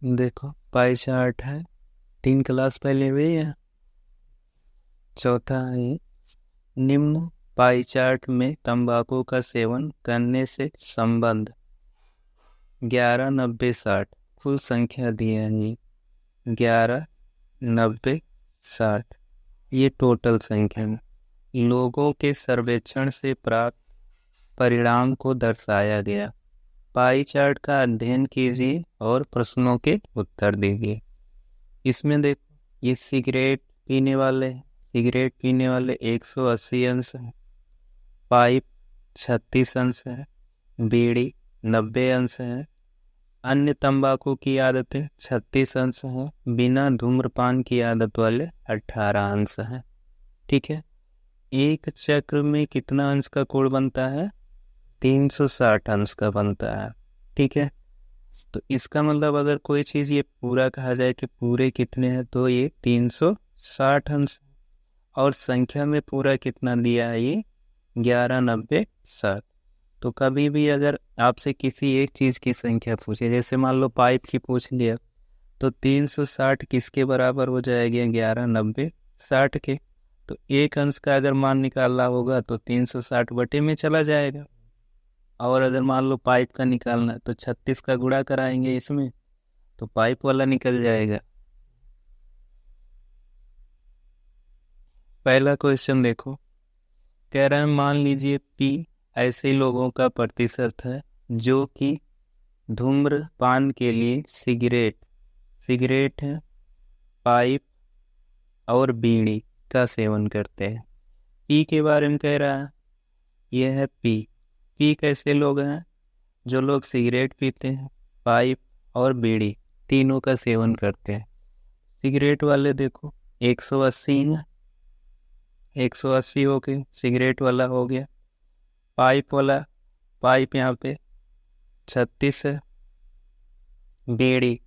देखो pie chart है, 3 class पहले हुई है। चौथा है निम्न पाई चार्ट में तंबाकू का सेवन करने से संबंध 11, 90, 60 कुल संख्या दी है जी। 11, 90, 60 ये टोटल संख्या है। लोगों के सर्वेक्षण से प्राप्त परिणाम को दर्शाया गया। पाई चार्ट का अध्ययन कीजिए और प्रश्नों के उत्तर दीजिए। इसमें देखो ये सिगरेट पीने वाले 180 अंश है, पाइप 36 अंश है, बीड़ी 90 अंश है, अन्य तंबाकू की आदतें 36 अंश हैं, बिना धूम्रपान की आदत वाले 18 अंश हैं। ठीक है, एक चक्र में कितना अंश का कोण बनता है? 360 अंश का बनता है। ठीक है, तो इसका मतलब अगर कोई चीज़ ये पूरा कहा जाए कि पूरे कितने हैं तो ये 360 अंश, और संख्या में पूरा कितना दिया है? ये 11, 90, 60। तो कभी भी अगर आपसे किसी एक चीज़ की संख्या पूछे, जैसे मान लो पाइप की पूछ लिया, तो 360 किसके बराबर हो जाएगी? 11, 90, 60 के। तो एक अंश का अगर मान निकालना होगा तो 360 बटे में चला जाएगा, और अगर मान लो पाइप का निकालना तो 36 का गुणा कराएंगे इसमें, तो पाइप वाला निकल जाएगा। पहला क्वेश्चन देखो, कह रहा है मान लीजिए पी ऐसे लोगों का प्रतिशत है जो कि धूम्रपान के लिए सिगरेट है, पाइप और बीड़ी का सेवन करते हैं। पी के बारे में कह रहा है, यह है पी कैसे लोग हैं? जो लोग सिगरेट पीते हैं, पाइप और बीड़ी तीनों का सेवन करते हैं। सिगरेट वाले देखो 180 है, 180 हो गए, सिगरेट वाला हो गया। पाइप यहाँ पे 36 है, बीड़ी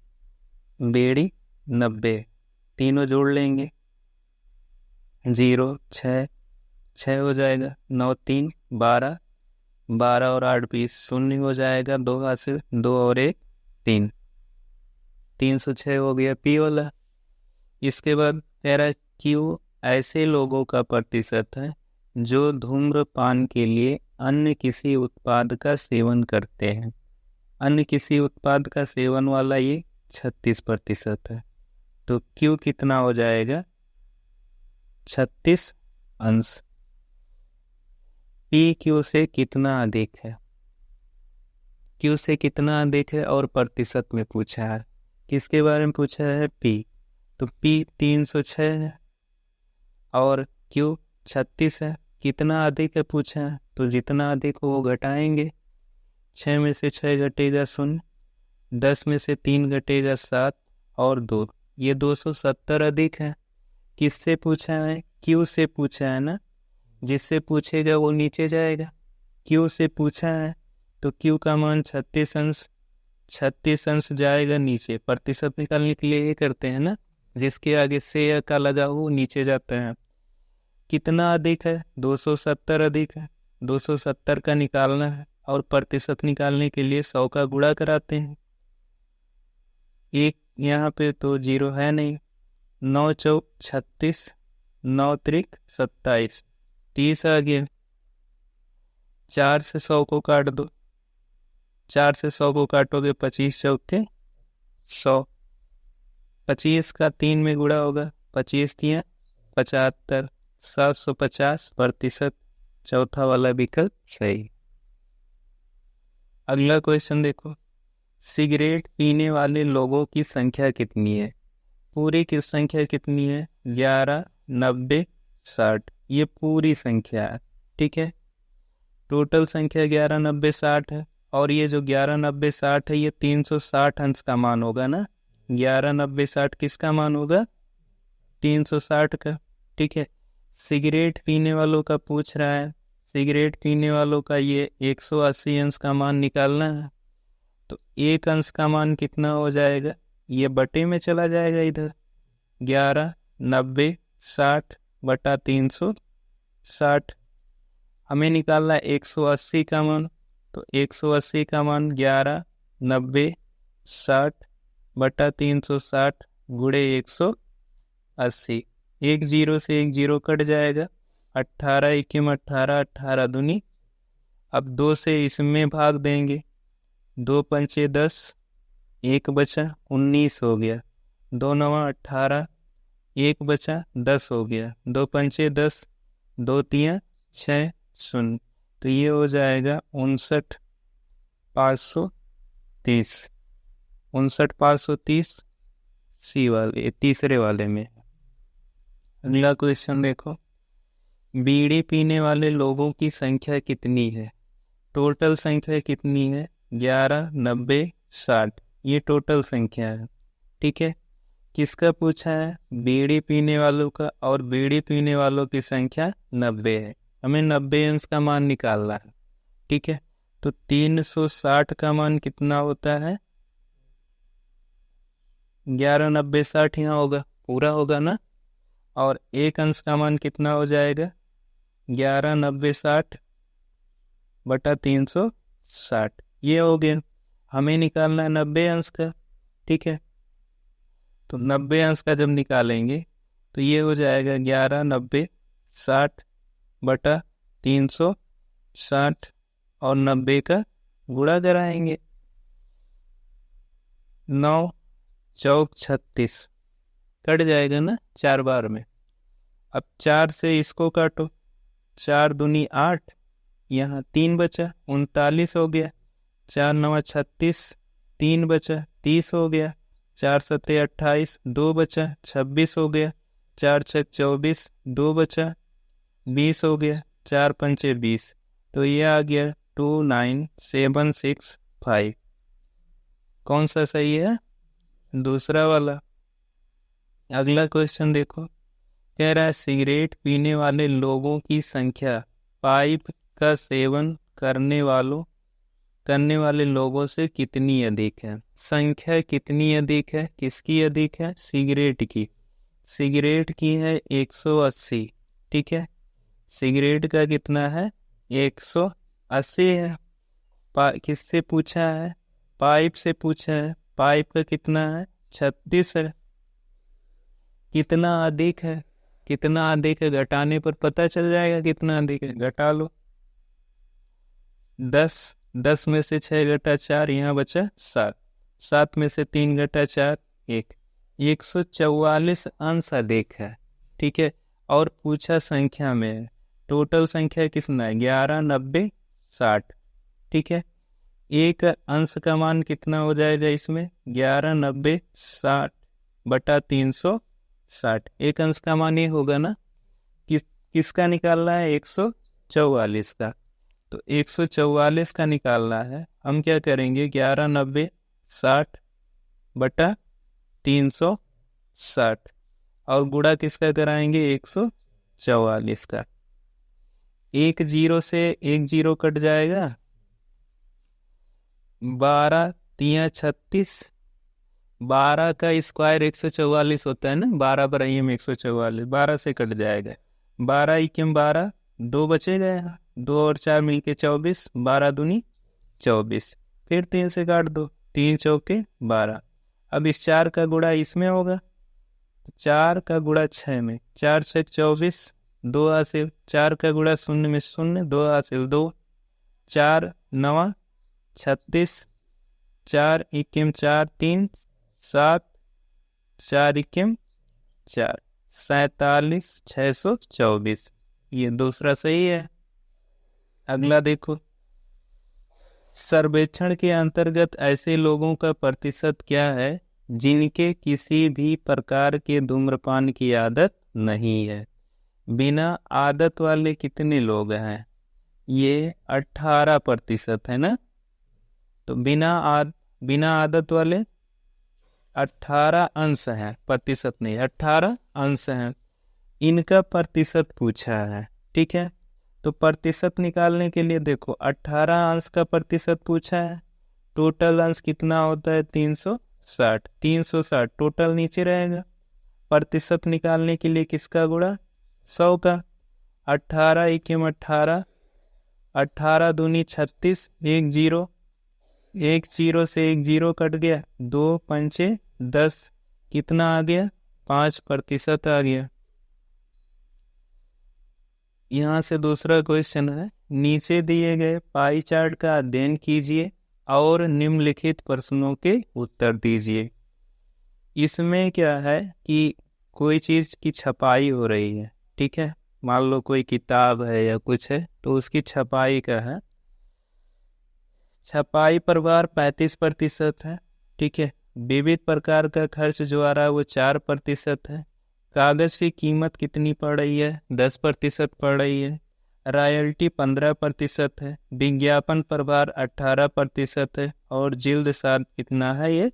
90, तीनों जोड़ लेंगे 0, 6 हो जाएगा, 9, 3, 12, 12 और 8, 20, 0 हो जाएगा, 2 हाथ से 2 और 1, 3, 306 हो गया पी वाला। इसके बाद कह रहा है क्यू ऐसे लोगों का प्रतिशत है जो धूम्रपान के लिए अन्य किसी उत्पाद का सेवन करते हैं। अन्य किसी उत्पाद का सेवन वाला ये 36% है। तो क्यू कितना हो जाएगा? 36 अंश। पी क्यू से कितना अधिक है? क्यू से कितना अधिक है और प्रतिशत में पूछा है। किसके बारे में पूछा है? पी। तो पी 306 है और क्यू 36 है। कितना अधिक है पूछा है, तो जितना अधिक हो वो घटाएंगे। 6 में से 6 घटेगा 0, 10 में से 3 घटेगा 7 और 2, ये 270 अधिक है। किससे पूछा है? क्यू से पूछा है ना, जिससे पूछेगा वो नीचे जाएगा। क्यू से पूछा है तो क्यू का मान 36 अंश जाएगा नीचे। प्रतिशत निकालने के लिए ये करते हैं ना, जिसके आगे से या का लगा हो नीचे जाता है। कितना अधिक है? 270 अधिक है। 270 का निकालना है और प्रतिशत निकालने के लिए 100 का गुणा कराते हैं। एक यहाँ पे तो 0 है नहीं, 9 चौक 36, 9 त्रिक 27, 30 आ गया। 4 से 100 को काट दो, 4 से 100 को काटोगे 25 चौके 100, 25 का 3 में गुणा होगा, 25 तिया 75, 750%। चौथा वाला विकल्प सही। अगला क्वेश्चन देखो, सिगरेट पीने वाले लोगों की संख्या कितनी है? पूरी की संख्या कितनी है? 11, 90, 60, ये पूरी संख्या है। ठीक है, टोटल संख्या 11, 90, 60 है, और ये जो 11, 90, 60 है ये 360 अंश का मान होगा ना। 11, 90, 60 किसका मान होगा? 360 का। ठीक है, सिगरेट पीने वालों का पूछ रहा है, सिगरेट पीने वालों का ये 180 अंश का मान निकालना है। तो एक अंश का मान कितना हो जाएगा? ये बटे में चला जाएगा इधर, 11, 90, 60 बटा 360। हमें निकालना है 180 का मान, तो 180 का मान 11, 90, 60 बटा 360 गुणे 180। 1 जीरो से 1 जीरो कट जाएगा। 18 इक्कीम 18, 18 दूनी। अब 2 से इसमें भाग देंगे, 2 पंचे 10, 1 बचा 19 हो गया। 2 नवा 18, 1 बचा 10 हो गया। 2 पंचे 10, 2 तियां 6 शून्य। तो ये हो जाएगा 59,530। 59,530 सी वाले तीसरे वाले में। अगला क्वेश्चन देखो, बीड़ी पीने वाले लोगों की संख्या कितनी है? टोटल संख्या कितनी है? 11, 90, 60। ये टोटल संख्या है। ठीक है, किसका पूछा है? बीड़ी पीने वालों का, और बीड़ी पीने वालों की संख्या 90 है। हमें 90 अंश का मान निकालना है। ठीक है, तो 360 का मान कितना होता है? 11, 90, 60 यहाँ होगा, पूरा होगा ना। और एक अंश का मान कितना हो जाएगा? 11, 90, 60 बटा 360। ये हो गया। हमें निकालना है 90 अंश का। ठीक है, तो 90 अंश का जब निकालेंगे तो ये हो जाएगा 11, 90, 60 बटा 360 और 90 का गुणा कराएंगे। 9 चौक 36 कट जाएगा ना 4 बार में। अब 4 से इसको काटो, 4 दूनी 8, यहाँ 3 बचा 39 हो गया। 4 नवा 36, 3 बचा 30 हो गया। 4 सत्ते 28, 2 बचा 26 हो गया। 4 छक 24, 2 बचा 20 हो गया। 4 पंचे 20, तो ये आ गया 29,765। कौन सा सही है? दूसरा वाला। अगला क्वेश्चन देखो, कह रहा है सिगरेट पीने वाले लोगों की संख्या पाइप का सेवन करने वाले लोगों से कितनी अधिक है? संख्या कितनी अधिक है? किसकी अधिक है? सिगरेट की। सिगरेट की है 180। ठीक है, सिगरेट का कितना है? 180 है। किससे पूछा है? पाइप से पूछा है। पाइप का कितना है? 36 है। कितना अधिक है? कितना अधिक है घटाने पर पता चल जाएगा कितना अधिक है। घटा लो, 10 में से 6 घटा 4, यहाँ बचा 7। 7 में से 3 घटा 4, 1। 144 अंश अधिक है। ठीक है, और पूछा संख्या में। टोटल संख्या कितना है? 11, 90, 60। ठीक है, एक अंश का मान कितना हो जाएगा इसमें? 11, 90, 60 बटा 360। एक अंश का मान ये होगा ना। किसका निकालना है? 144 का। तो 144 का निकालना है। हम क्या करेंगे? 11, 90, 60 बटा 360 और गुणा किसका कराएंगे? 144 का। 1 जीरो से 1 जीरो कट जाएगा। 12 तियां 36। 12 का स्क्वायर 144 होता है ना। 12 पर आई 144, 12 से कट जाएगा। 12 इक्कीम 12, 2 बचेगा यहाँ। 2 और 4 मिलके 24, 12 दूनी 24। फिर 3 से काट दो, 3 चौके 12। अब इस 4 का गुणा इसमें होगा, 4 का गुणा 6 में। 4 6 24, 2 हासिल। 4 का गुणा 0 में 0, 2 हासिल 2। 4 9 36, 4 इक्कीम 4 3 7, 4 इक्कीम 4, 47,624। ये दूसरा सही है। अगला देखो, सर्वेक्षण के अंतर्गत ऐसे लोगों का प्रतिशत क्या है जिनके किसी भी प्रकार के धूम्रपान की आदत नहीं है? बिना आदत वाले कितने लोग हैं? ये 18% है ना। तो बिना आदत वाले 18 अंश हैं, प्रतिशत नहीं, 18 अंश हैं। इनका प्रतिशत पूछा है। ठीक है, तो प्रतिशत निकालने के लिए देखो, 18 अंश का प्रतिशत पूछा है। टोटल अंश कितना होता है? 360। 360 टोटल नीचे रहेगा। प्रतिशत निकालने के लिए किसका गुणा? 100 का। 18 इक्कीम 18, 18 दूनी 36, 1 जीरो, एक जीरो से एक जीरो कट गया, 2×5 = 10, कितना आ गया? 5% आ गया। यहाँ से दूसरा क्वेश्चन है, नीचे दिए गए पाई चार्ट का अध्ययन कीजिए और निम्नलिखित प्रश्नों के उत्तर दीजिए। इसमें क्या है कि कोई चीज की छपाई हो रही है, ठीक है, मान लो कोई किताब है या कुछ है, तो उसकी छपाई का है। छपाई प्रभार 35% है, ठीक है। विविध प्रकार का खर्च जो आ रहा है वो 4% है। कागज की कीमत कितनी पड़ रही है? 10% पड़ रही है। रॉयल्टी 15% है। विज्ञापन प्रभार 18% है। और जिल्द साल कितना है? ये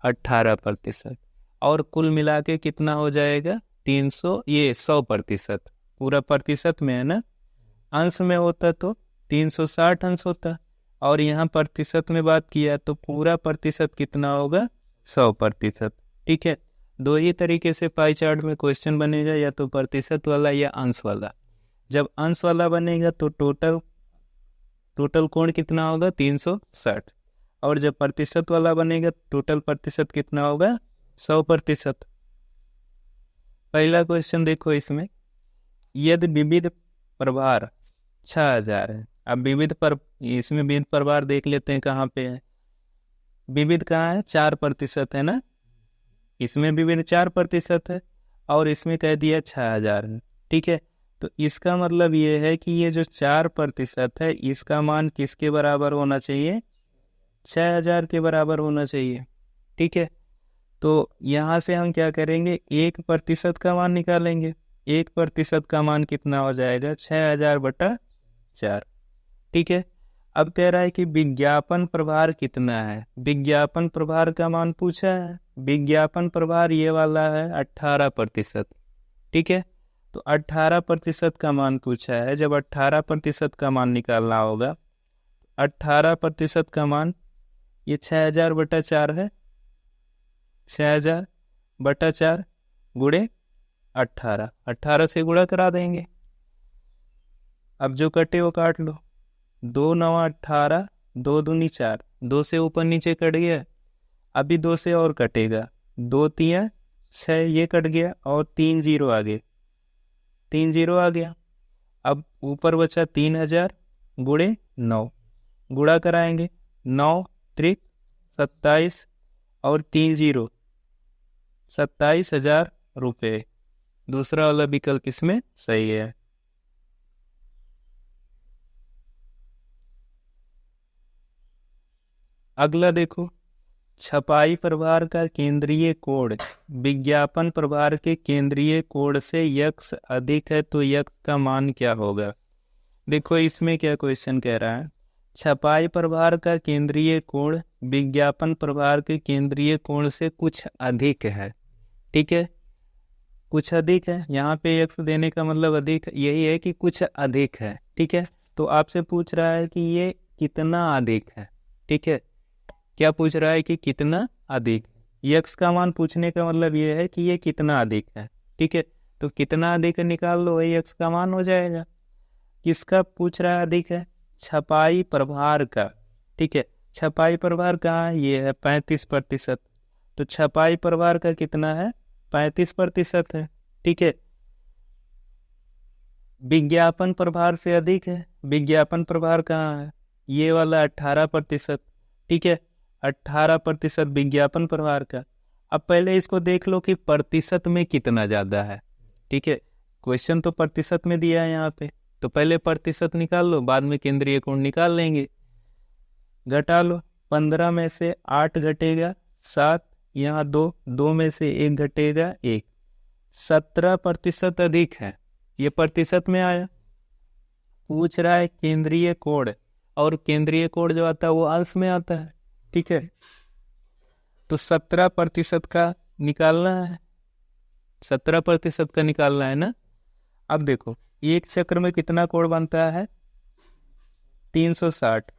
18%। और कुल मिला के कितना हो जाएगा? 100%। पूरा प्रतिशत में है ना, अंश में होता तो 360 अंश होता, और यहाँ प्रतिशत में बात किया तो पूरा प्रतिशत कितना होगा? 100%। ठीक है, दो ही तरीके से पाई चार्ट में क्वेश्चन बनेगा, या तो प्रतिशत वाला या अंश वाला। जब अंश वाला बनेगा तो टोटल कोण कितना होगा? 360। और जब प्रतिशत वाला बनेगा टोटल प्रतिशत कितना होगा? 100%। पहला क्वेश्चन देखो, इसमें यदि विविध प्रभार 6000 है। अब इसमें विविध प्रभार देख लेते हैं कहाँ पे है। विविध कहाँ है? 4% है ना, इसमें विविध 4% है, और इसमें कह दिया 6000 है। ठीक है, तो इसका मतलब ये है कि ये जो 4% है इसका मान किसके बराबर होना चाहिए? 6000 के बराबर होना चाहिए। ठीक है, तो यहाँ से हम क्या करेंगे? 1% का मान निकालेंगे। 1% का मान कितना हो जाएगा? 6000/4। ठीक है, अब कह रहा है कि विज्ञापन प्रभार कितना है। विज्ञापन प्रभार का मान पूछा है। विज्ञापन प्रभार ये वाला है 18%। ठीक है, तो 18% का मान पूछा है। जब 18% का मान निकालना होगा, 18% का मान ये 6000/4 है। 6000/4 गुणे 18 से गुणा करा देंगे। अब जो कटे वो काट लो। 2 9 18, 2 दूनी 4, 2 से ऊपर नीचे कट गया। अभी 2 से और कटेगा, 2 3 6, ये कट गया, और 3 0 आ गए, 3 0 आ गया। अब ऊपर बचा 3000 गुणे 9, गुणा कराएंगे। 9 3 27 और 3 0 27,000 रुपये। दूसरा वाला विकल्प इसमें सही है। अगला देखो, छपाई प्रभार का केंद्रीय कोण विज्ञापन प्रभार के केंद्रीय कोण से यक्स अधिक है तो यक्स का मान क्या होगा। देखो इसमें क्या क्वेश्चन कह रहा है, छपाई प्रभार का केंद्रीय कोण विज्ञापन प्रभार के केंद्रीय कोण से कुछ अधिक है। ठीक है, कुछ अधिक है, यहाँ पे यक्स देने का मतलब अधिक यही है कि कुछ अधिक है। ठीक है, तो आपसे पूछ रहा है कि ये कितना अधिक है। ठीक है, क्या पूछ रहा है कि कितना अधिक। यक्स का मान पूछने का मतलब ये है कि ये कितना अधिक है। ठीक है, तो कितना अधिक निकाल लो, वही यक्स का मान हो जाएगा। किसका पूछ रहा है अधिक है? छपाई प्रभार का। ठीक है, छपाई प्रभार कहाँ है? ये है 35%। तो छपाई प्रभार का कितना है? 35% है। ठीक है, विज्ञापन प्रभार से अधिक है। विज्ञापन प्रभार कहाँ है? ये वाला 18%। ठीक है, 18% विज्ञापन प्रभार का। अब पहले इसको देख लो कि प्रतिशत में कितना ज्यादा है। ठीक है, क्वेश्चन तो प्रतिशत में दिया है यहाँ पे, तो पहले प्रतिशत निकाल लो, बाद में केंद्रीय कोण निकाल लेंगे। घटा लो, 15 में से 8 घटेगा 7, यहाँ 2 में से 1 घटेगा 1, 17% अधिक है। ये प्रतिशत में आया। पूछ रहा है केंद्रीय कोण, और केंद्रीय कोण जो आता है वो अंश में आता है। ठीक है, तो 17% का निकालना है, 17% का निकालना है ना। अब देखो, एक चक्र में कितना कोण बनता है? 360।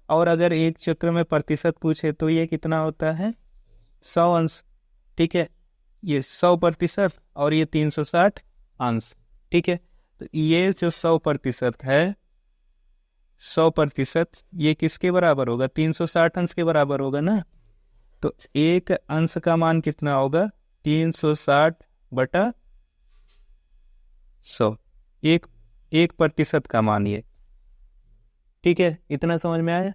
और अगर एक चक्र में प्रतिशत पूछे तो ये कितना होता है? 100 अंश। ठीक है, ये 100% और ये 360 अंश। ठीक है, तो ये जो 100% है, 100%, ये किसके बराबर होगा? 360 अंश के बराबर होगा ना। तो एक अंश का मान कितना होगा? 360 बटा 100, 1% का मान ये। ठीक है, इतना समझ में आया?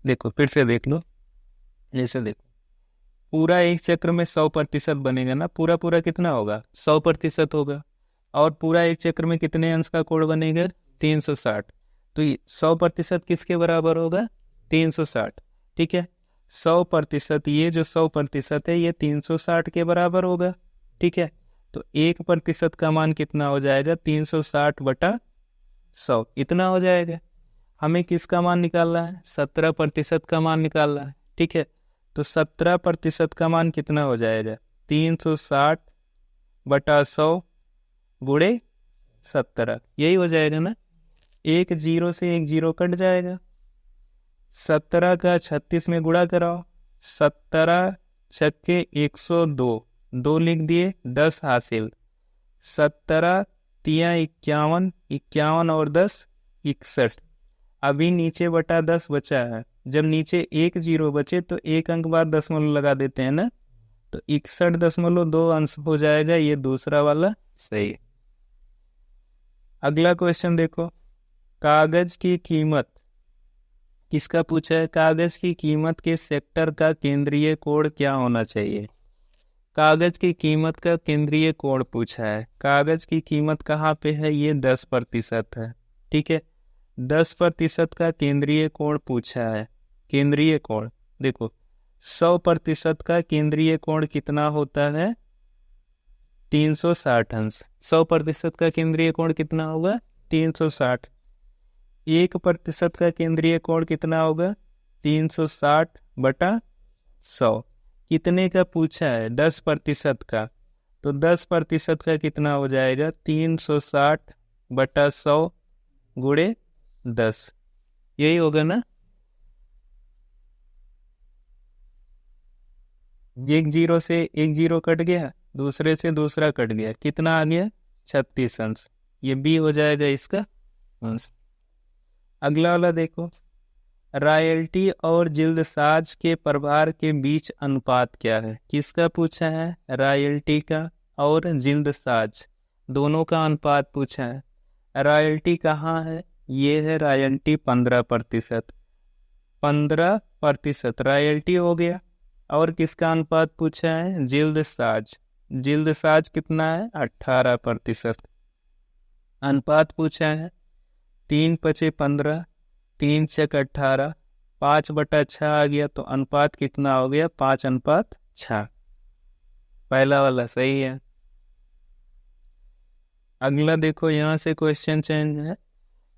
देखो फिर से देख लो, जैसे देखो पूरा एक चक्र में 100% बनेगा ना, पूरा पूरा कितना होगा? 100% होगा। और पूरा एक चक्र में कितने अंश का कोण बनेगा? 360। तो 100% किसके बराबर होगा? 360। ठीक है, 100%, ये जो 100% है ये 360 के बराबर होगा। ठीक है, तो 1% का मान कितना हो जाएगा? 360 बटा 100, इतना हो जाएगा। हमें किसका मान निकालना है? 17% का मान निकालना है। ठीक है, तो 17% का मान कितना हो जाएगा? 360 बटा 100 गुणे 17, यही हो जाएगा ना। एक जीरो से एक जीरो कट जाएगा। 17 का 36 में गुणा कराओ, 17 छक्के 102, 2 लिख दिए, 10 हासिल। 17 तिया 51, 51 और 10 61। अभी नीचे बटा 10 बचा है। जब नीचे एक जीरो बचे तो एक अंक बाद दशमलव लगा देते हैं ना, तो 61.2 अंश हो जाएगा। ये दूसरा वाला सही है। अगला क्वेश्चन देखो, कागज की कीमत किसका पूछा है? कागज की कीमत के सेक्टर का केंद्रीय कोण क्या होना चाहिए? कागज की कीमत का केंद्रीय कोण पूछा है। कागज की कीमत कहाँ पे है? ये 10% है। ठीक है, 10% का केंद्रीय कोण पूछा है। केंद्रीय कोण देखो, 100% का केंद्रीय कोण कितना होता है? 360 अंश। 100% का केंद्रीय कोण कितना होगा? 360। 1% का केंद्रीय कोण कितना होगा? 360 बटा 100। कितने का पूछा है? 10% का, तो 10% का कितना हो जाएगा? 360 बटा 100 गुणे 10, यही होगा ना। एक जीरो से एक जीरो कट गया, दूसरे से दूसरा कट गया, कितना आ गया? 36 अंश। ये बी हो जाएगा इसका अंश। अगला वाला देखो, रॉयल्टी और जिल्दसाज के प्रभार के बीच अनुपात क्या है? किसका पूछा है? रॉयल्टी का और जिल्दसाज दोनों का अनुपात पूछा है। रॉयल्टी कहाँ है? ये है रॉयल्टी 15%। 15% रॉयल्टी हो गया। और किसका अनुपात पूछा है? जिल्दसाज। जिल्दसाज कितना है? 18% अनुपात पूछा है। 3 पचे 15, 3 छक 18, 5 बटा 6 आ गया, तो अनुपात कितना हो गया? 5:6। पहला वाला सही है। अगला देखो, यहाँ से क्वेश्चन चेंज है।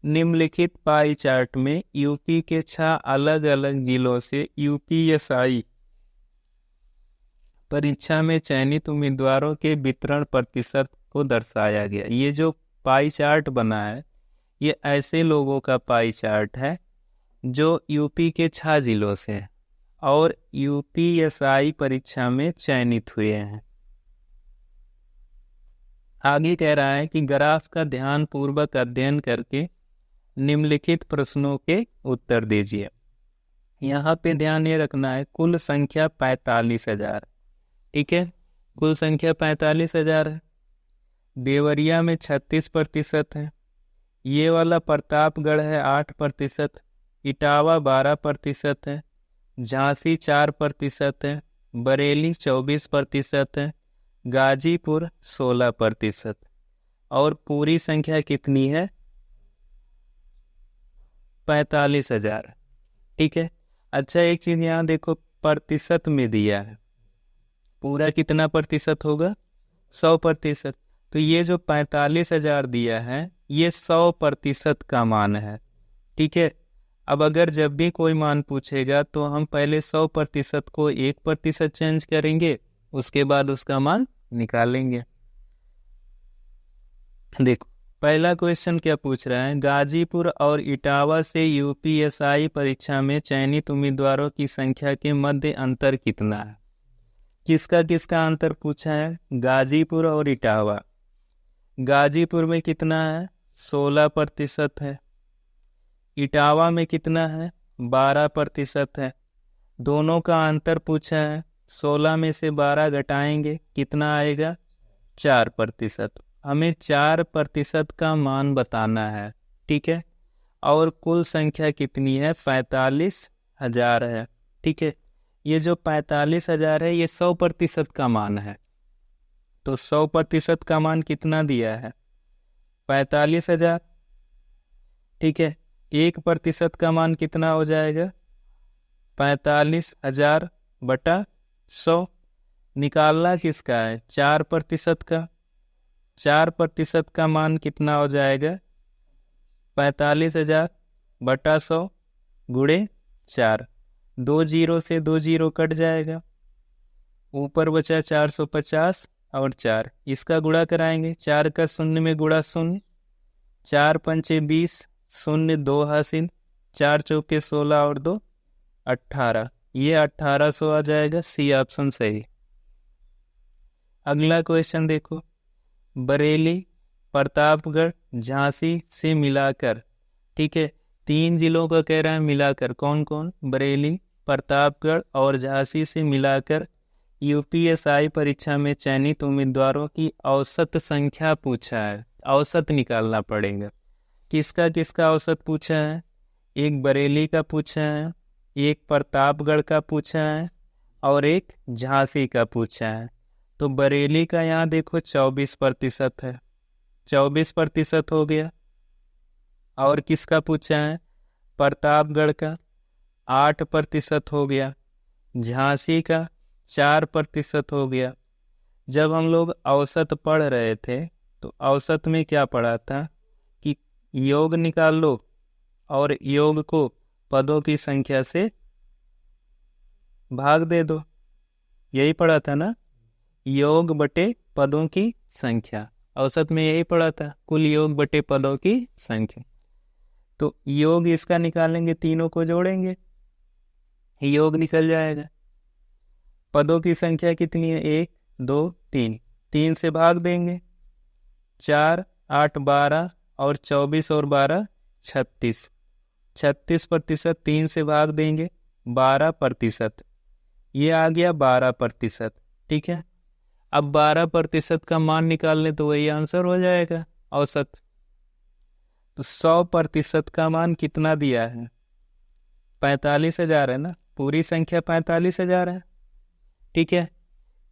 निम्नलिखित पाई चार्ट में यूपी के 6 अलग अलग जिलों से यूपीएसआई परीक्षा में चयनित उम्मीदवारों के वितरण प्रतिशत को दर्शाया गया। ये जो पाई चार्ट बना है, ये ऐसे लोगों का पाई चार्ट है जो यूपी के 6 जिलों से और यूपीएसआई परीक्षा में चयनित हुए हैं। आगे कह रहा है कि ग्राफ का ध्यान पूर्वक अध्ययन करके निम्नलिखित प्रश्नों के उत्तर दीजिए। यहाँ पे ध्यान ये रखना है, कुल संख्या 45,000। ठीक है, कुल संख्या 45,000 है। देवरिया में 36% है। ये वाला प्रतापगढ़ है 8%, इटावा 12% है, झांसी 4% है, बरेली 24% है, गाजीपुर 16%। और पूरी संख्या कितनी है? 45,000। ठीक है, अच्छा एक चीज यहाँ देखो, प्रतिशत में दिया है। पूरा कितना प्रतिशत होगा? 100%। तो ये जो 45,000 दिया है, ये 100% का मान है। ठीक है, अब अगर जब भी कोई मान पूछेगा तो हम पहले 100% को 1% चेंज करेंगे, उसके बाद उसका मान निकालेंगे। देखो पहला क्वेश्चन क्या पूछ रहा है? गाजीपुर और इटावा से यूपीएसआई परीक्षा में चयनित उम्मीदवारों की संख्या के मध्य अंतर कितना है? किसका किसका अंतर पूछा है? गाजीपुर और इटावा। गाजीपुर में कितना है? 16% है। इटावा में कितना है? 12% है। दोनों का अंतर पूछा है। 16 में से 12 घटाएंगे, कितना आएगा? 4%। हमें 4% का मान बताना है, ठीक है। और कुल संख्या कितनी है? 45,000 है, ठीक है। ये जो 45,000 है ये 100% का मान है। तो 100% का मान कितना दिया है? 45,000, ठीक है। 1% का मान कितना हो जाएगा? 45,000 बटा 100। निकालना किसका है? 4% का। 4% का मान कितना हो जाएगा? 45,000 बटा 100 गुणे 4। 2 जीरो से 2 जीरो कट जाएगा, ऊपर बचा 450 और 4। इसका गुणा कराएंगे, 4 का शून्य में गुणा शून्य, 4 पंचे 20, शून्य 2 हासिल, 4 चौके 16 और 2 18। ये 1800 आ जाएगा। सी ऑप्शन सही। अगला क्वेश्चन देखो, बरेली, प्रतापगढ़, झांसी से मिलाकर, ठीक है, 3 जिलों का कह रहा है मिलाकर, कौन कौन? बरेली, प्रतापगढ़ और झांसी से मिलाकर यूपीएसआई परीक्षा में चयनित उम्मीदवारों की औसत संख्या पूछा है। औसत निकालना पड़ेगा। किसका किसका औसत पूछा है? एक बरेली का पूछा है, एक प्रतापगढ़ का पूछा है और एक झांसी का पूछा है। तो बरेली का यहाँ देखो 24% है, 24% हो गया। और किसका पूछा है? प्रतापगढ़ का 8% हो गया। झांसी का 4% हो गया। जब हम लोग औसत पढ़ रहे थे तो औसत में क्या पढ़ा था कि योग निकाल लो और योग को पदों की संख्या से भाग दे दो। यही पढ़ा था ना, योग बटे पदों की संख्या। औसत में यही पढ़ा था, कुल योग बटे पदों की संख्या। तो योग इसका निकालेंगे, तीनों को जोड़ेंगे, योग निकल जाएगा। पदों की संख्या कितनी है? 1 2 3। 3 से भाग देंगे, 4 8 12 और 24 और 12 36। 36% 3 से भाग देंगे, 12%। ये आ गया 12%, ठीक है। अब 12% का मान निकालने तो वही आंसर हो जाएगा, औसत। तो 100% का मान कितना दिया है? 45,000 है ना, पूरी संख्या 45,000 है, ठीक है।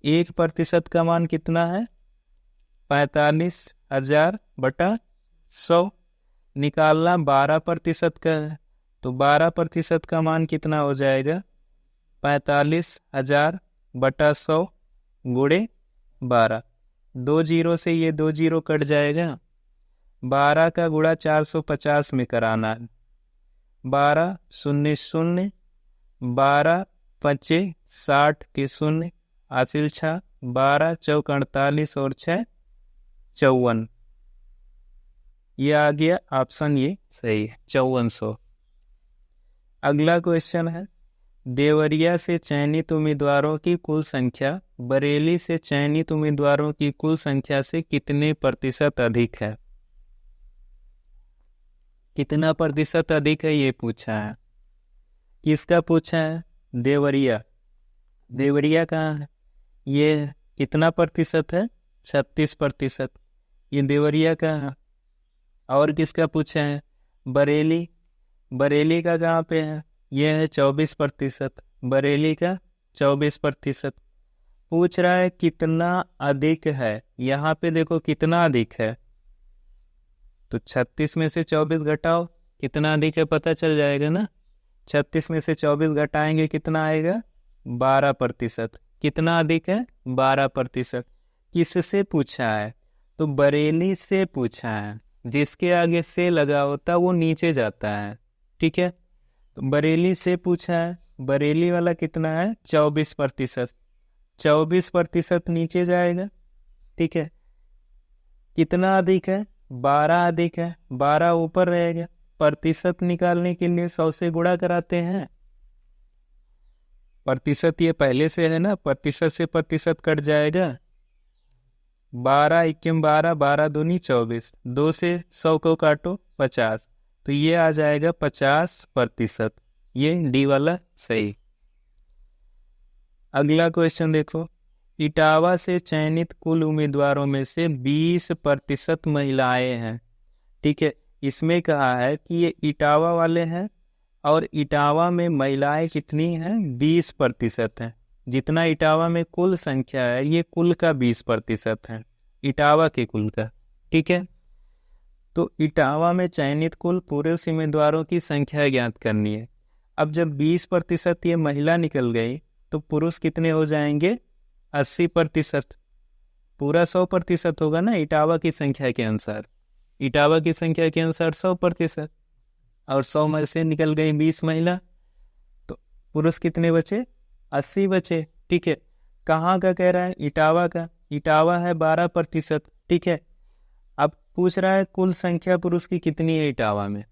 1% का मान कितना है? 45,000 बटा 100। निकालना 12% का है, तो 12% का मान कितना हो जाएगा? 45,000 बटा 100 गुणे 12। 2 जीरो से ये 2 जीरो कट जाएगा। 12 का गुणा 450 में कराना है। 12 शून्य शून्य, 12 पचे 60 के शून्य, हासिल 6, 12 चौक 48 और 6 54। ये आ गया ऑप्शन, ये सही है, 5400। अगला क्वेश्चन है, देवरिया से चयनित उम्मीदवारों की कुल संख्या बरेली से चयनित उम्मीदवारों की कुल संख्या से कितने प्रतिशत अधिक है? कितना प्रतिशत अधिक है ये पूछा है। किसका पूछा है? देवरिया। देवरिया कहाँ है? ये कितना प्रतिशत है? 36%। ये देवरिया का है। और किसका पूछा है? बरेली। बरेली का कहाँ पे है? ये है 24%। बरेली का 24%। पूछ रहा है कितना अधिक है। यहाँ पे देखो कितना अधिक है, तो 36 में से 24 घटाओ, कितना अधिक है पता चल जाएगा ना। 36 में से 24 घटाएंगे, कितना आएगा? 12%। कितना अधिक है? 12%। किससे पूछा है? तो बरेली से पूछा है। जिसके आगे से लगा होता वो नीचे जाता है, ठीक है। तो बरेली से पूछा है, बरेली वाला कितना है? 24%। 24% नीचे जाएगा, ठीक है। कितना अधिक है? 12 अधिक है, 12 ऊपर रहेगा। प्रतिशत निकालने के लिए 100 से गुणा कराते हैं। प्रतिशत ये पहले से है ना, प्रतिशत से प्रतिशत कट जाएगा। 12 इक्कीम 12, 12 दूनी 24, 2 से 100 को काटो 50, तो ये आ जाएगा 50%। ये डी वाला सही। अगला क्वेश्चन देखो, इटावा से चयनित कुल उम्मीदवारों में से 20% महिलाएं हैं। ठीक है, इसमें कहा है कि ये इटावा वाले हैं और इटावा में महिलाएं कितनी हैं, 20% हैं। जितना इटावा में कुल संख्या है ये कुल का 20% है, इटावा के कुल का। ठीक है, तो इटावा में चयनित कुल पुरुष उम्मीदवारों की संख्या ज्ञात करनी है। अब जब 20% ये महिला निकल गई तो पुरुष कितने हो जाएंगे, 80%। पूरा 100% होगा ना इटावा की संख्या के अनुसार, इटावा की संख्या के अनुसार 100%, और 100 में से निकल गई 20 महिला, तो पुरुष कितने बचे, 80 बचे। ठीक है, कहाँ का कह रहा है, इटावा का। इटावा है 12%। ठीक है, अब पूछ रहा है कुल संख्या पुरुष की कितनी है इटावा में।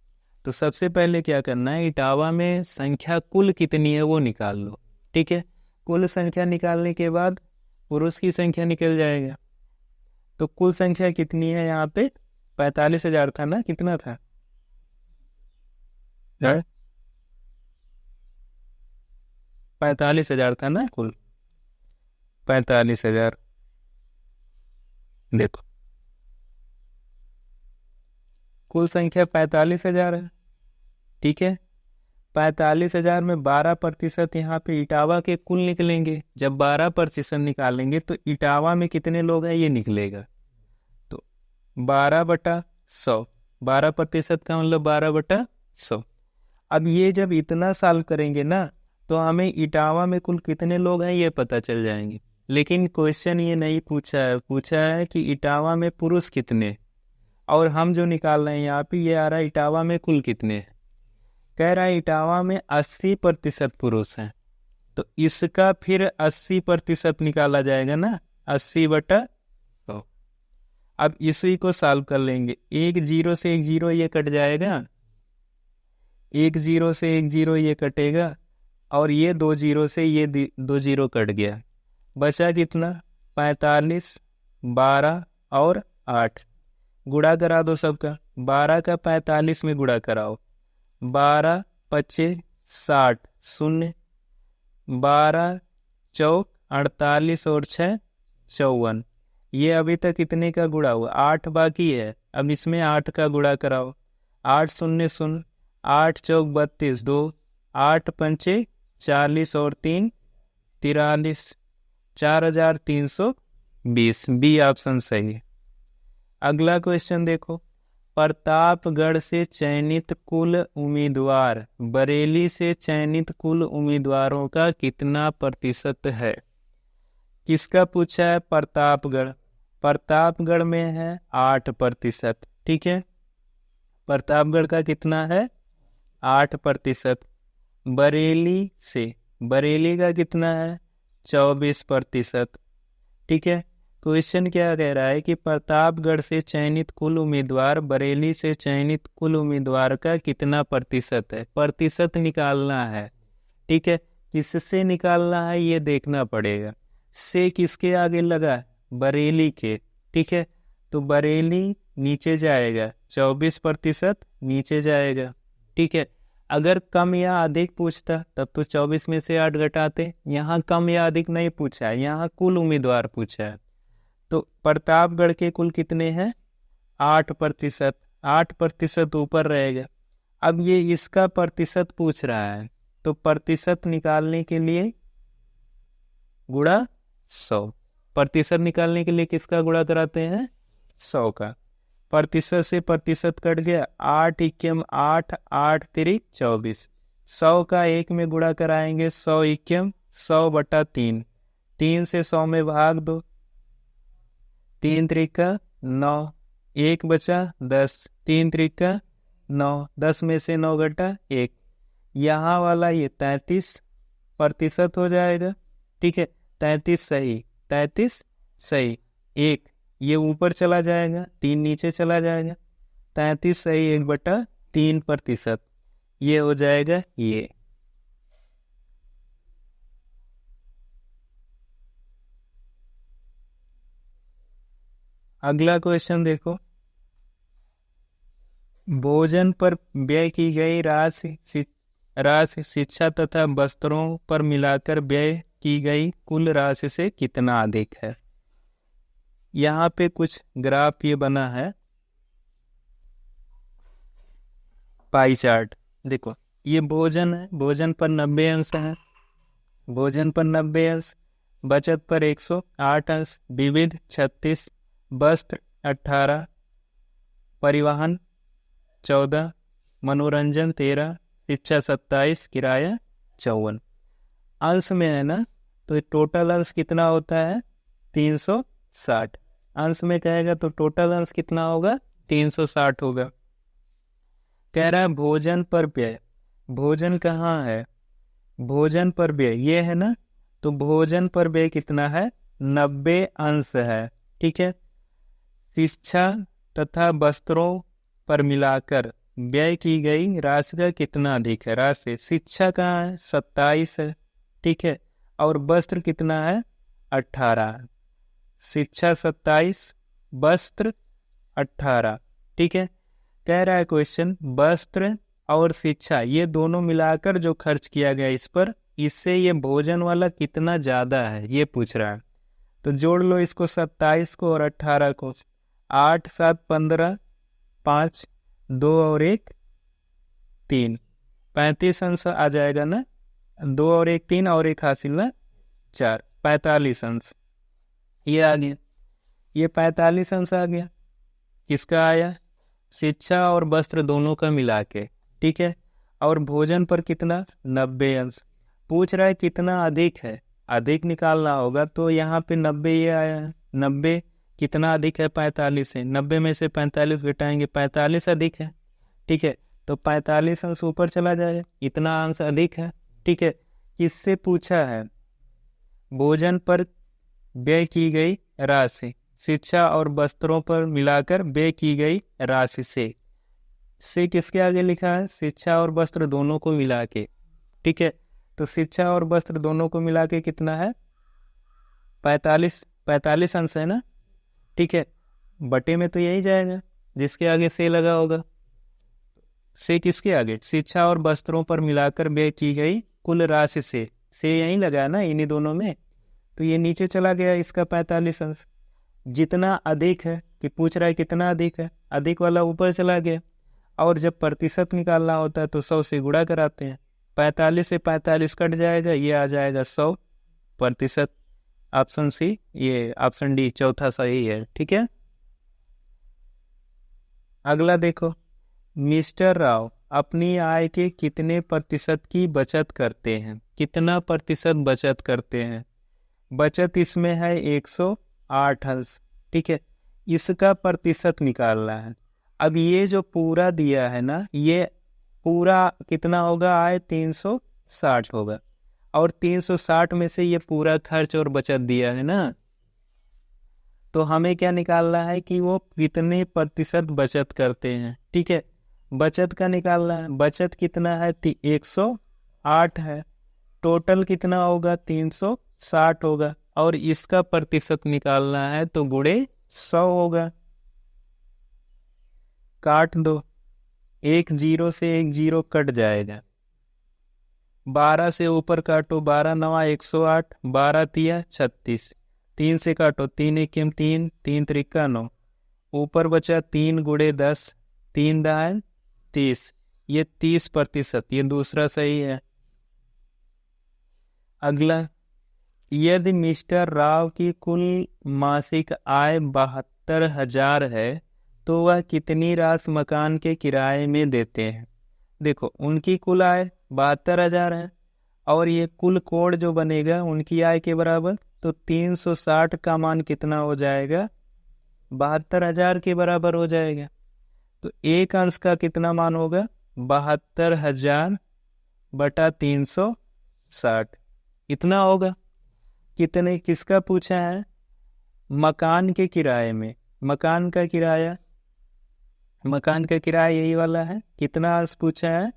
तो सबसे पहले क्या करना है, इटावा में संख्या कुल कितनी है वो निकाल लो। ठीक है, कुल संख्या निकालने के बाद पुरुष की संख्या निकल जाएगा। तो कुल संख्या कितनी है यहाँ पे, 45,000 था ना, कितना था, 45,000 था ना कुल, 45,000। देखो कुल संख्या 45,000 है। ठीक है, 45,000 में 12% यहाँ पे इटावा के कुल निकलेंगे। जब 12% निकालेंगे तो इटावा में कितने लोग हैं ये निकलेगा। तो 12/100, 12% का मतलब 12/100। अब ये जब इतना साल करेंगे ना तो हमें इटावा में कुल कितने लोग हैं ये पता चल जाएंगे। लेकिन क्वेश्चन ये नहीं पूछा है, पूछा है कि इटावा में पुरुष कितने, और हम जो निकाल रहे हैं यहाँ पे ये आ रहा है इटावा में कुल कितने हैं। कह रहा है इटावा में 80% पुरुष हैं, तो इसका फिर 80% निकाला जाएगा ना, 80/100। अब इसी को सॉल्व कर लेंगे, 1 0 से 1 0 ये कट जाएगा, 1 0 से 1 0 ये कटेगा, और ये 2 0 से ये 2 0 कट गया। बचा कितना, 45, 12 और 8। गुणा करा दो सबका, 12 का 45 में गुणा कराओ, 12 25 60 0, 12 चौक 48 और 6 54। ये अभी तक कितने का गुणा हुआ, 8 बाकी है। अब इसमें 8 का गुणा कराओ, 8 0 0, 8 चौक 32 2, 8 पंचे 40 और 3 43, 4320। बी ऑप्शन सही है। अगला क्वेश्चन देखो, प्रतापगढ़ से चयनित कुल उम्मीदवार बरेली से चयनित कुल उम्मीदवारों का कितना प्रतिशत है। किसका पूछा है, प्रतापगढ़। प्रतापगढ़ में है 8%। ठीक है, प्रतापगढ़ का कितना है, 8%। बरेली से, बरेली का कितना है, 24%। ठीक है, क्वेश्चन क्या कह रहा है कि प्रतापगढ़ से चयनित कुल उम्मीदवार बरेली से चयनित कुल उम्मीदवार का कितना प्रतिशत है, प्रतिशत निकालना है। ठीक है, किससे निकालना है ये देखना पड़ेगा। से किसके आगे लगा, बरेली के। ठीक है, तो बरेली नीचे जाएगा, 24% नीचे जाएगा। ठीक है, अगर कम या अधिक पूछता तब तो 24 में से 8 घटाते। यहाँ कम या अधिक नहीं पूछा है, यहाँ कुल उम्मीदवार पूछा है। तो प्रतापगढ़ के कुल कितने हैं, 8%। 8% ऊपर रहेगा। अब ये इसका प्रतिशत पूछ रहा है, तो प्रतिशत निकालने के लिए गुणा 100। प्रतिशत निकालने के लिए किसका गुणा कराते हैं, 100 का। प्रतिशत से प्रतिशत कट गया, 8 इक्कीम 8, 8 तिरिक 24। 100 का 1 में गुणा कराएंगे, 100 इक्कीम 100/3। 3 से 100 में भाग दो, 3 त्रिका 9, 1 बचा 10, 3 त्रिका 9, 10 में से 9 घटा 1। यहाँ वाला ये 33% हो जाएगा। ठीक है, 33 सही, 33 सही। 1 ये ऊपर चला जाएगा, 3 नीचे चला जाएगा, 33 सही 1/3%। ये हो जाएगा ये। अगला क्वेश्चन देखो, भोजन पर व्यय की गई राशि शिक्षा तथा वस्त्रों पर मिलाकर व्यय की गई कुल राशि से कितना अधिक है। यहाँ पे कुछ ग्राफ ये बना है, पाई चार्ट। देखो ये भोजन है, भोजन पर 90 अंश है, भोजन पर 90 अंश, बचत पर 108 अंश, विविध 36, वस्त्र 18, परिवहन 14, मनोरंजन 13, शिक्षा 27, किराया 54। अंश में है ना, तो टोटल अंश कितना होता है 360। अंश में कहेगा तो टोटल अंश कितना होगा 360 होगा। कह रहा है भोजन पर व्यय, भोजन कहाँ है, भोजन पर व्यय ये है ना, तो भोजन पर व्यय कितना है 90 अंश है। ठीक है, शिक्षा तथा वस्त्रों पर मिलाकर व्यय की गई राशि का कितना अधिक है। राशि शिक्षा कहाँ है 27 है, ठीक है, और वस्त्र कितना है 18, शिक्षा 27, वस्त्र 18। ठीक है, कह रहा है क्वेश्चन वस्त्र और शिक्षा ये दोनों मिलाकर जो खर्च किया गया इस पर, इससे ये भोजन वाला कितना ज्यादा है ये पूछ रहा है। तो जोड़ लो इसको 27 को और 18 को, 8 7 15, 5 2 और 1 3, 35 अंश आ जाएगा ना, 2 और 1 3 और 1 हासिल ना 4, 45 अंश ये आ गया, ये 45 अंश आ गया। किसका आया, शिक्षा और वस्त्र दोनों का मिला के। ठीक है, और भोजन पर कितना 90 अंश। पूछ रहा है कितना अधिक है, अधिक निकालना होगा तो यहाँ पे 90 ये आया है, 90 कितना अधिक है 45 है, 90 में से 45 घटाएंगे 45 अधिक है। ठीक है, तो 45 अंश ऊपर चला जाएगा, इतना अंश अधिक है। ठीक है, किससे पूछा है, भोजन पर व्यय की गई राशि शिक्षा और वस्त्रों पर मिलाकर व्यय की गई राशि से किसके आगे लिखा है, शिक्षा और वस्त्र दोनों को मिला के। ठीक है, तो शिक्षा और वस्त्र दोनों को मिला के कितना है 45 अंश है ना। ठीक है, बटे में तो यही जाएगा जिसके आगे से लगा होगा, से किसके आगे, शिक्षा और वस्त्रों पर मिलाकर व्यय की गई कुल राशि से यही लगा ना इन्हीं दोनों में, तो ये नीचे चला गया इसका 45 अंश। जितना अधिक है कि पूछ रहा है कितना अधिक है, अधिक वाला ऊपर चला गया, और जब प्रतिशत निकालना होता है तो 100 से गुणा कराते हैं, 45 से 45 कट जाएगा, ये आ जाएगा 100%। ऑप्शन सी, ये ऑप्शन डी चौथा सही है। ठीक है, अगला देखो, मिस्टर राव अपनी आय के कितने प्रतिशत की बचत करते हैं, कितना प्रतिशत बचत करते हैं। बचत इसमें है 108 अंश। ठीक है, इसका प्रतिशत निकालना है। अब ये जो पूरा दिया है ना, ये पूरा कितना होगा आय 360 होगा, और 360 में से ये पूरा खर्च और बचत दिया है ना, तो हमें क्या निकालना है कि वो कितने प्रतिशत बचत करते हैं। ठीक है, बचत का निकालना है, बचत कितना है 108 है, टोटल कितना होगा 360 होगा, और इसका प्रतिशत निकालना है तो गुणे 100 होगा। काट दो, एक जीरो से एक जीरो कट जाएगा, 12 से ऊपर काटो, 12 9 108, 12 तिया 36, 3 से काटो, 3 1 3, 3 त्रिका 9, ऊपर बचा 3 गुणे 10, 3 दाएं 30, ये 30%, ये दूसरा सही है। अगला, यदि मिस्टर राव की कुल मासिक आय 72,000 है तो वह कितनी राशि मकान के किराए में देते हैं। देखो उनकी कुल आय 72,000 है, और ये कुल कोड जो बनेगा उनकी आय के बराबर, तो 360 का मान कितना हो जाएगा 72,000 के बराबर हो जाएगा। तो एक अंश का कितना मान होगा 72,000 बटा 360, इतना होगा। कितने, किसका पूछा है, मकान के किराए में, मकान का किराया, मकान का किराया यही वाला है। कितना अंश पूछा है,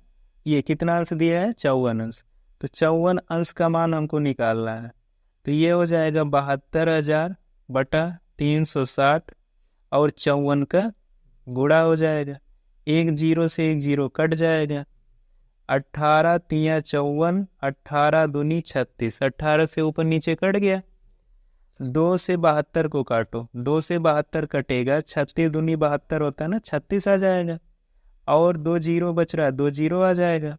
ये कितना अंश दिया है 54 अंश, तो 54 अंश का मान हमको निकालना है, तो ये हो जाएगा 72,000 बटा 360, और 54 का गुणा हो जाएगा। एक जीरो से एक जीरो कट जाएगा। 18 तिया 54, 18 दूनी 36, 18 से ऊपर नीचे कट गया। 2 से 72 को काटो, 2 से 72 कटेगा, 36 दूनी 72 होता है ना, 36 आ जाएगा। और 2 जीरो बच रहा है, 2 जीरो आ जाएगा।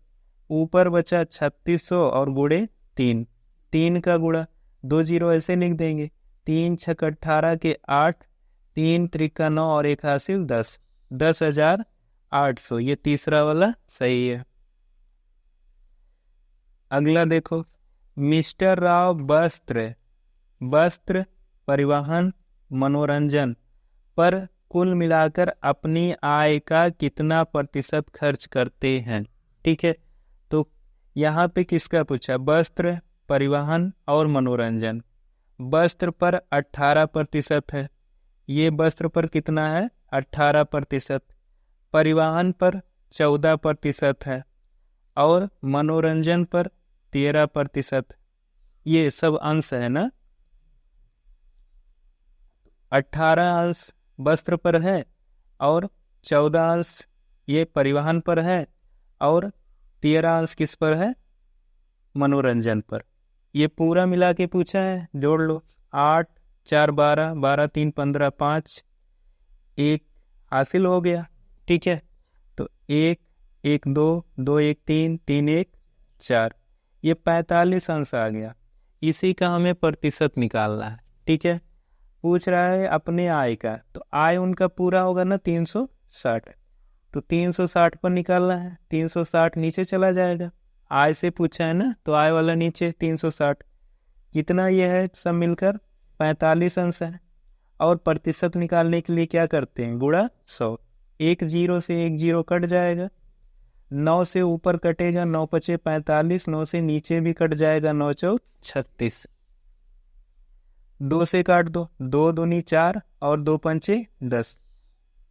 ऊपर बचा 3600 और गुणे 3, 3 का गुणा, 2 जीरो ऐसे लिख देंगे। 3 छक 18 के 8, 3 त्रिका 9 और 1 हासिल 10, 10,800। ये तीसरा वाला सही है। अगला देखो, मिस्टर राव वस्त्र परिवहन मनोरंजन पर कुल मिलाकर अपनी आय का कितना प्रतिशत खर्च करते हैं। ठीक है, तो यहाँ पे किसका पूछा, वस्त्र परिवहन और मनोरंजन। वस्त्र पर 18% है, ये वस्त्र पर कितना है 18%। परिवहन पर 14% है और मनोरंजन पर 13%। ये सब अंश है ना। 18 अंश वस्त्र पर है और 14 अंश ये परिवहन पर है और 13 अंश किस पर है, मनोरंजन पर। ये पूरा मिला के पूछा है, जोड़ लो। 8 4 12, 12 3 15, 5 1 हासिल हो गया। ठीक है, तो 1 1 2 2 1 3 3 1 4, ये 45 अंश आ गया। इसी का हमें प्रतिशत निकालना है। ठीक है, पूछ रहा है अपने आय का, तो आय उनका पूरा होगा ना 360, तो 360 पर निकालना है। 360 नीचे चला जाएगा, आय से पूछा है ना, तो आय वाला नीचे 360, कितना ये है सब मिलकर 45 अंश है। और प्रतिशत निकालने के लिए क्या करते हैं, गुणा 100। एक जीरो से एक जीरो कट जाएगा, 9 से ऊपर कटेगा 9 पचे 45, 9 से नीचे भी कट जाएगा 9 चौक 36। 2 से काट दो, 2 दूनी 4 और 2 पंचे 10,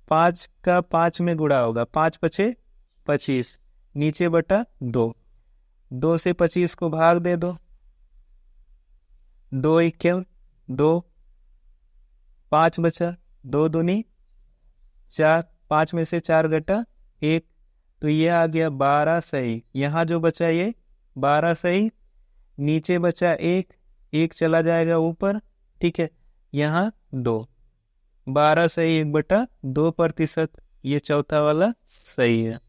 5 का 5 में गुणा होगा, 5 पचे 25, नीचे बटा 2, 2 से 25 को भाग दे दो, 2 इक्यावन 2, 5 बचा, 2 दूनी 4, 5 में से 4 घटा 1, तो ये आ गया 12 सही। यहाँ जो बचा ये 12 सही, नीचे बचा 1, 1 चला जाएगा ऊपर। ठीक है, यहाँ 2, 12 सही 1/2%, ये चौथा वाला सही है।